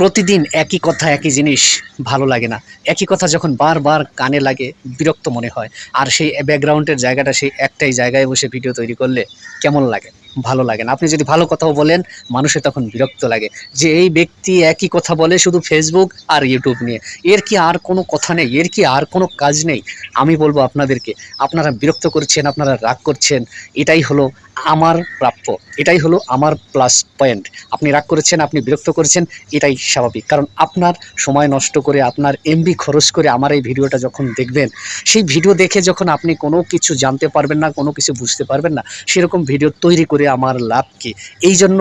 প্রতিদিন একই কথা একই জিনিস ভালো লাগে না। একই কথা যখন বারবার কানে লাগে বিরক্ত মনে হয়। আর সেই ব্যাকগ্রাউন্ডের জায়গাটা সেই একটাই জায়গায় বসে ভিডিও তৈরি করলে কেমন লাগে? ভালো লাগে না। আপনি যদি ভালো কথাও বলেন মানুষের তখন বিরক্ত লাগে যে এই ব্যক্তি একই কথা বলে শুধু ফেসবুক আর ইউটিউব নিয়ে। এর কি আর কোনো কথা নেই? এর কি আর কোনো কাজ নেই? আমি বলব আপনাদেরকে, আপনারা বিরক্ত করছেন, আপনারা রাগ করছেন, এটাই হলো আমার প্রাপ্য। এটাই হলো আমার প্লাস পয়েন্ট। আপনি রাগ করেছেন, আপনি বিরক্ত করেছেন, এটাই স্বাভাবিক। কারণ আপনার সময় নষ্ট করে, আপনার এমবি খরচ করে আমার এই ভিডিওটা যখন দেখবেন, সেই ভিডিও দেখে যখন আপনি কোনো কিছু জানতে পারবেন না, কোনো কিছু বুঝতে পারবেন না, সেরকম ভিডিও তৈরি করে আমার লাভ কী? এইজন্য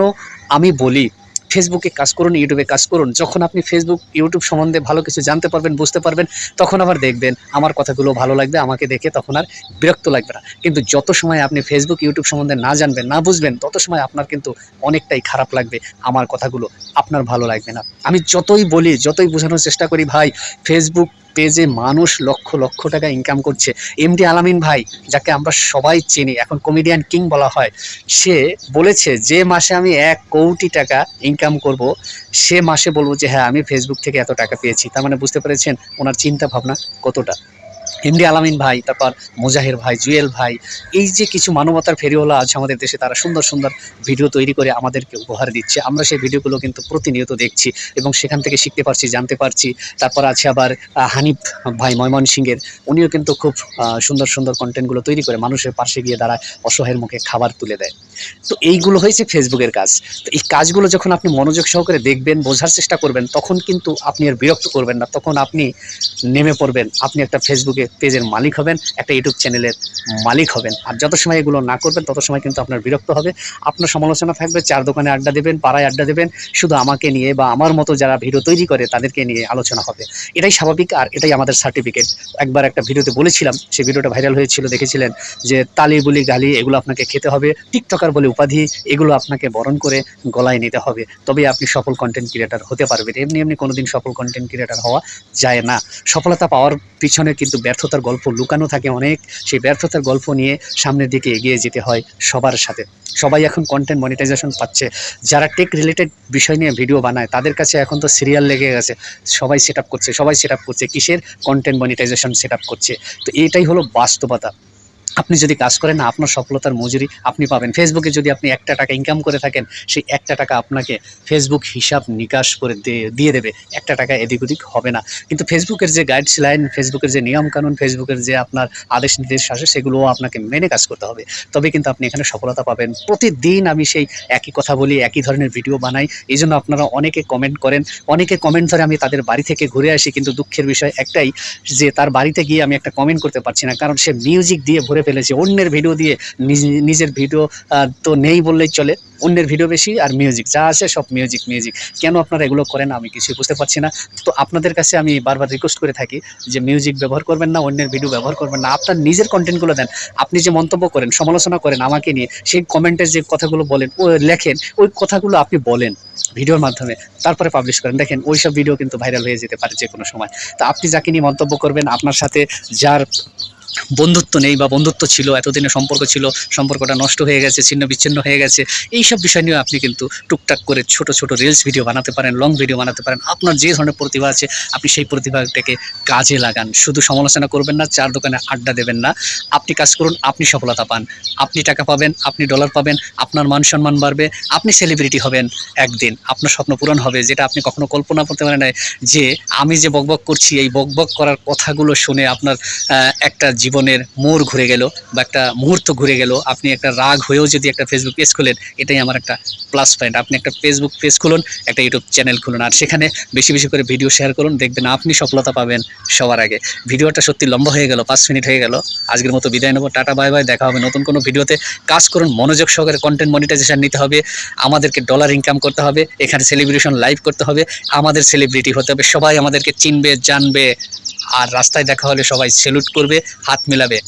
আমি বলি, ফেসবুকে কাজ করুন, ইউটিউবে কাজ করুন। যখন আপনি ফেসবুক, ইউটিউব সম্বন্ধে ভালো কিছু জানতে পারবেন, বুঝতে পারবেন, তখন আবার দেখবেন আমার কথাগুলো ভালো লাগবে, আমাকে দেখে তখন আর বিরক্ত লাগবে না। কিন্তু যত সময় আপনি ফেসবুক, ইউটিউব সম্বন্ধে না জানবেন, না বুঝবেন, তত সময় আপনার কিন্তু অনেকটাই খারাপ লাগবে, আমার কথাগুলো আপনার ভালো লাগবে না। আমি যতই বলি, যতই বোঝানোর চেষ্টা করি, ভাই ফেসবুক পেজে মানুষ লক্ষ লক্ষ টাকা ইনকাম করছে। এমডি আলামিন ভাই, যাকে আমরা সবাই চিনি, এখন কমেডিয়ান কিং বলা হয়, সে বলেছে যে মাসে আমি 1 কোটি টাকা ইনকাম করব, সে মাসে বলবো যে হ্যাঁ আমি ফেসবুক থেকে এত টাকা পেয়েছি। তার মানে বুঝতে পেরেছেন ওনার চিন্তা ভাবনা কতটা। এমডি আলামিন ভাই, তারপর মুজাহির ভাই, জুয়েল ভাই, এই যে কিছু মানবতার ফেরিওয়ালা আছে আমাদের দেশে, তারা সুন্দর সুন্দর ভিডিও তৈরি করে আমাদেরকে উপহার দিচ্ছে। আমরা সেই ভিডিওগুলো কিন্তু প্রতিনিয়ত দেখছি এবং সেখান থেকে শিখতে পারছি, জানতে পারছি। তারপর আছে আবার হানিফ ভাই ময়মনসিংহের, উনিও কিন্তু খুব সুন্দর সুন্দর কন্টেন্টগুলো তৈরি করে মানুষের পাশে গিয়ে দাঁড়ায়, অসহায়ের মুখে খাবার তুলে দেয়। তো এইগুলো হয়েছে ফেসবুকের কাজ। তো এই কাজগুলো যখন আপনি মনোযোগ সহকারে দেখবেন, বোঝার চেষ্টা করবেন, তখন কিন্তু আপনি আর বিরক্ত করবেন না। তখন আপনি নেমে পড়বেন, আপনি একটা ফেসবুকে পেজের মালিক হবেন, একটা ইউটিউব চ্যানেলের মালিক হবেন। আর যত সময় এগুলো না করবেন তত সময় কিন্তু আপনার বিরক্ত হবে, আপনার সমালোচনা থাকবে, চার দোকানে আড্ডা দেবেন, পাড়ায় আড্ডা দেবেন, শুধু আমাকে নিয়ে বা আমার মতো যারা ভিডিও তৈরি করে তাদেরকে নিয়ে আলোচনা হবে। এটাই স্বাভাবিক আর এটাই আমাদের সার্টিফিকেট। একবার একটা ভিডিওতে বলেছিলাম, সেই ভিডিওটা ভাইরাল হয়েছিল, দেখেছিলেন, যে তালি বুলি গালি এগুলো আপনাকে খেতে হবে, টিকটকার বলে উপাধি এগুলো আপনাকে বরণ করে গলায় নিতে হবে, তবে আপনি সফল কন্টেন্ট ক্রিয়েটার হতে পারবেন। এমনি এমনি কোনোদিন সফল কন্টেন্ট ক্রিয়েটার হওয়া যায় না। সফলতা পাওয়ার পিছনে কিন্তু ব্যর্থতার গল্প লুকানো থাকে অনেক। সেই ব্যর্থতার গল্প নিয়ে সামনের দিকে এগিয়ে যেতে হয় সবার সাথে। সবাই এখন কন্টেন্ট মনিটাইজেশন পাচ্ছে। যারা টেক রিলেটেড বিষয় নিয়ে ভিডিও বানায় তাদের কাছে এখন তো সিরিয়াল লেগে গেছে, সবাই সেট আপ করছে, সবাই সেট আপ করছে, কিসের? কন্টেন্ট মনিটাইজেশন সেট আপ করছে। তো এটাই হলো বাস্তবতা। আপনি যদি কাজ করেন না, আপনার সফলতার মজুরি আপনি পাবেন। ফেসবুকে যদি আপনি 1 টাকা ইনকাম করে থাকেন, সেই 1 টাকা আপনাকে ফেসবুক হিসাব নিকাশ করে দিয়ে দেবে। 1 টাকা এদিক ওদিক হবে না। কিন্তু ফেসবুকের যে গাইডলাইন, ফেসবুকের যে নিয়মকানুন, ফেসবুকের যে আপনার আদেশ নির্দেশ আসে, সেগুলোও আপনাকে মেনে কাজ করতে হবে। তবে কিন্তু আপনি এখানে সফলতা পাবেন। প্রতিদিন আমি সেই একই কথা বলি, একই ধরনের ভিডিও বানাই। এই জন্য আপনারা অনেকে কমেন্ট করেন, অনেকে কমেন্ট ধরে আমি তাদের বাড়ি থেকে ঘুরে আসি, কিন্তু দুঃখের বিষয় একটাই, যে তার বাড়িতে গিয়ে আমি একটা কমেন্ট করতে পারছি না, কারণ সে মিউজিক দিয়ে ভরে ফেলেছে। অন্যের ভিডিও দিয়ে নিজের ভিডিও তো নেই বললেই চলে। অন্যের ভিডিও বেশি আর মিউজিক যা আছে সব মিউজিক মিউজিক। কেন আপনারা এগুলো করেন আমি কিছুই বুঝতে পারছি না। তো আপনাদের কাছে আমি বারবার রিকোয়েস্ট করে থাকি যে মিউজিক ব্যবহার করবেন না, অন্যের ভিডিও ব্যবহার করবেন না, আপনার নিজের কন্টেন্টগুলো দেন। আপনি যে মন্তব্য করেন, সমালোচনা করেন আমাকে নিয়ে, সেই কমেন্টের যে কথাগুলো বলেন, ও লেখেন, ওই কথাগুলো আপনি বলেন ভিডিওর মাধ্যমে, তারপরে পাবলিশ করেন। দেখেন ওই সব ভিডিও কিন্তু ভাইরাল হয়ে যেতে পারে যে কোনো সময়। তো আপনি যাকে নিয়ে মন্তব্য করবেন, আপনার সাথে যার বন্ধুত্ব নেই বা বন্ধুত্ব ছিল, এতদিনের সম্পর্ক ছিল, সম্পর্কটা নষ্ট হয়ে গেছে, ছিন্ন বিচ্ছিন্ন হয়ে গেছে, এইসব বিষয় নিয়ে আপনি কিন্তু টুকটাক করে ছোট ছোট রিলস ভিডিও বানাতে পারেন, লং ভিডিও বানাতে পারেন। আপনার যে ধরনের প্রতিভা আছে আপনি সেই প্রতিভাটাকে কাজে লাগান। শুধু সমালোচনা করবেন না, চার দোকানে আড্ডা দেবেন না। আপনি কাজ করুন, আপনি সফলতা পান, আপনি টাকা পাবেন, আপনি ডলার পাবেন, আপনার মান সম্মান বাড়বে, আপনি সেলিব্রিটি হবেন একদিন, আপনার স্বপ্ন পূরণ হবে, যেটা আপনি কখনো কল্পনা করতে পারেন না। যে আমি যে বকবক করছি, এই বকবক করার কথাগুলো শুনে আপনার একটা জীবনের মোড় ঘুরে গেল বা একটা মুহূর্ত ঘুরে গেল। আপনি একটা রাগ হয়েও যদি একটা ফেসবুক পেজ খুলেন, এটাই আমার একটা প্লাস পয়েন্ট। আপনি একটা ফেসবুক পেজ খুলুন, একটা ইউটিউব চ্যানেল খুলুন, আর সেখানে বেশি বেশি করে ভিডিও শেয়ার করুন, দেখবেন আপনি সফলতা পাবেন সবার আগে। ভিডিওটা সত্যি লম্বা হয়ে গেল, 5 মিনিট হয়ে গেল। আজকের মতো বিদায় নেবো, টাটা বাই বাই, দেখা হবে নতুন কোনো ভিডিওতে। কাজ করুন, মনোযোগ সহকারে কন্টেন্ট মনিটাইজেশন নিতে হবে, আমাদেরকে ডলার ইনকাম করতে হবে, এখানে সেলিব্রেশন লাইভ করতে হবে, আমাদের সেলিব্রিটি হতে হবে, সবাই আমাদেরকে চিনবে, জানবে, আর রাস্তায় দেখা হলে সবাই সেলুট করবে, হাত মেলাবে।